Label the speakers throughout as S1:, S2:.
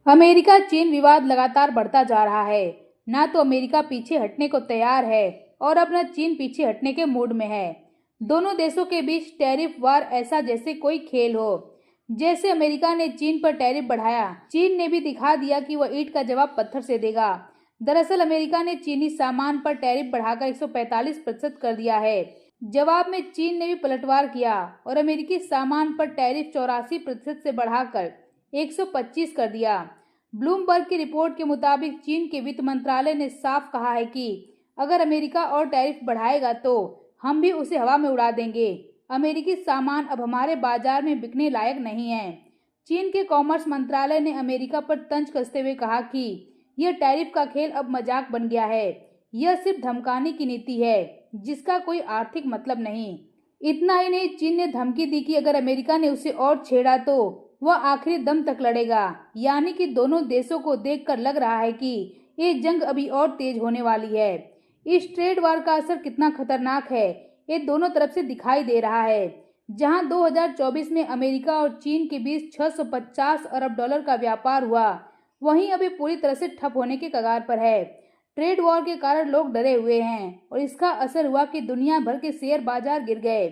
S1: America चीन विवाद लगातार बढ़ता जा रहा है। ना तो अमेरिका पीछे हटने को तैयार है और अब न चीन पीछे हटने के मूड में है। दोनों देशों के बीच टैरिफ वार ऐसा जैसे कोई खेल हो। जैसे अमेरिका ने चीन पर टैरिफ बढ़ाया, चीन ने भी दिखा दिया कि वह ईंट का जवाब पत्थर से देगा। दरअसल अमेरिका ने चीनी सामान पर टैरिफ बढ़ाकर 145% कर दिया है। जवाब में चीन ने भी पलटवार किया और अमेरिकी सामान पर टैरिफ 84% से बढ़ाकर 125 कर दिया। ब्लूमबर्ग की रिपोर्ट के मुताबिक चीन के वित्त मंत्रालय ने साफ कहा है कि अगर अमेरिका और टैरिफ बढ़ाएगा तो हम भी उसे हवा में उड़ा देंगे। अमेरिकी सामान अब हमारे बाजार में बिकने लायक नहीं है। चीन के कॉमर्स मंत्रालय ने अमेरिका पर तंज कसते हुए कहा कि यह टैरिफ का खेल अब मजाक बन गया है। यह सिर्फ धमकाने की नीति है जिसका कोई आर्थिक मतलब नहीं। इतना ही नहीं, चीन ने धमकी दी कि अगर अमेरिका ने उसे और छेड़ा तो वह आखिरी दम तक लड़ेगा। यानी कि दोनों देशों को देखकर लग रहा है कि ये जंग अभी और तेज होने वाली है। इस ट्रेड वार का असर कितना खतरनाक है ये दोनों तरफ से दिखाई दे रहा है। जहां 2024 में अमेरिका और चीन के बीच 650 अरब डॉलर का व्यापार हुआ, वहीं अभी पूरी तरह से ठप होने के कगार पर है। ट्रेड वॉर के कारण लोग डरे हुए हैं और इसका असर हुआ कि दुनिया भर के शेयर बाजार गिर गए।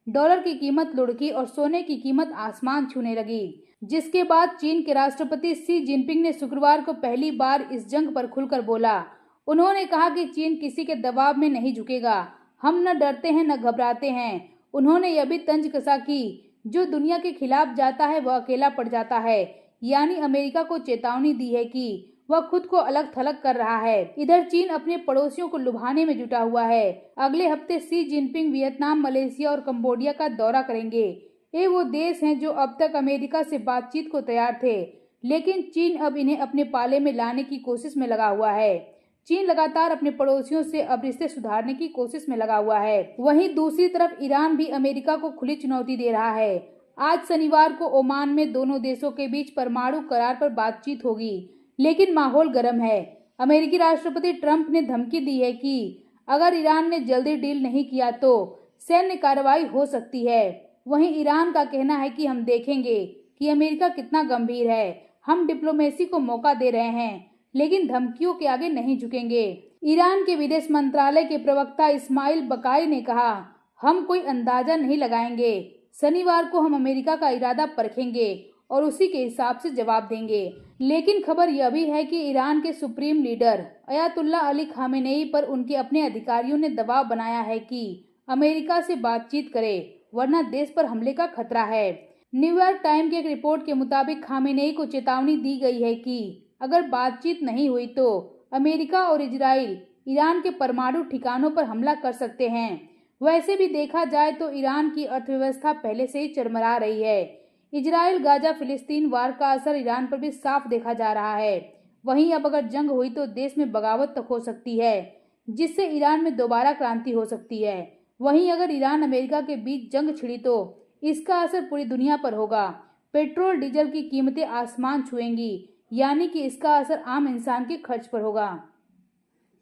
S1: डॉलर की कीमत लुढ़की और सोने की कीमत आसमान छूने लगी। जिसके बाद चीन के राष्ट्रपति शी जिनपिंग ने शुक्रवार को पहली बार इस जंग पर खुलकर बोला। उन्होंने कहा कि चीन किसी के दबाव में नहीं झुकेगा। हम न डरते हैं न घबराते हैं। उन्होंने यह भी तंज कसा कि जो दुनिया के खिलाफ जाता है वह अकेला पड़ जाता है। यानी अमेरिका को चेतावनी दी है कि वह खुद को अलग थलग कर रहा है। इधर चीन अपने पड़ोसियों को लुभाने में जुटा हुआ है। अगले हफ्ते शी जिनपिंग वियतनाम, मलेशिया और कंबोडिया का दौरा करेंगे। ये वो देश हैं जो अब तक अमेरिका से बातचीत को तैयार थे, लेकिन चीन अब इन्हें अपने पाले में लाने की कोशिश में लगा हुआ है। चीन लगातार अपने पड़ोसियों से अब रिश्ते सुधारने की कोशिश में लगा हुआ है। वहीं दूसरी तरफ ईरान भी अमेरिका को खुली चुनौती दे रहा है। आज शनिवार को ओमान में दोनों देशों के बीच परमाणु करार पर बातचीत होगी, लेकिन माहौल गर्म है। अमेरिकी राष्ट्रपति ट्रंप ने धमकी दी है कि अगर ईरान ने जल्दी डील नहीं किया तो सैन्य कार्रवाई हो सकती है। वहीं ईरान का कहना है कि हम देखेंगे कि अमेरिका कितना गंभीर है। हम डिप्लोमेसी को मौका दे रहे हैं, लेकिन धमकियों के आगे नहीं झुकेंगे। ईरान के विदेश मंत्रालय के प्रवक्ता इस्माइल बकाई ने कहा, हम कोई अंदाजा नहीं लगाएंगे। शनिवार को हम अमेरिका का इरादा परखेंगे और उसी के हिसाब से जवाब देंगे। लेकिन खबर यह भी है कि ईरान के supreme leader Ayatollah Ali Khamenei पर उनके अपने अधिकारियों ने दबाव बनाया है कि अमेरिका से बातचीत करे, वरना देश पर हमले का खतरा है। न्यूयॉर्क टाइम की एक रिपोर्ट के मुताबिक खामेनेई को चेतावनी दी गई है कि अगर बातचीत नहीं हुई तो अमेरिका और इजराइल ईरान के परमाणु ठिकानों पर हमला कर सकते हैं। वैसे भी देखा जाए तो ईरान की अर्थव्यवस्था पहले से ही चरमरा रही है। इजराइल गाजा फिलिस्तीन वार का असर ईरान पर भी साफ देखा जा रहा है। वहीं अब अगर जंग हुई तो देश में बगावत तक हो सकती है, जिससे ईरान में दोबारा क्रांति हो सकती है। वहीं अगर ईरान अमेरिका के बीच जंग छिड़ी तो इसका असर पूरी दुनिया पर होगा। पेट्रोल डीजल की कीमतें आसमान छुएंगी, यानी कि इसका असर आम इंसान के खर्च पर होगा।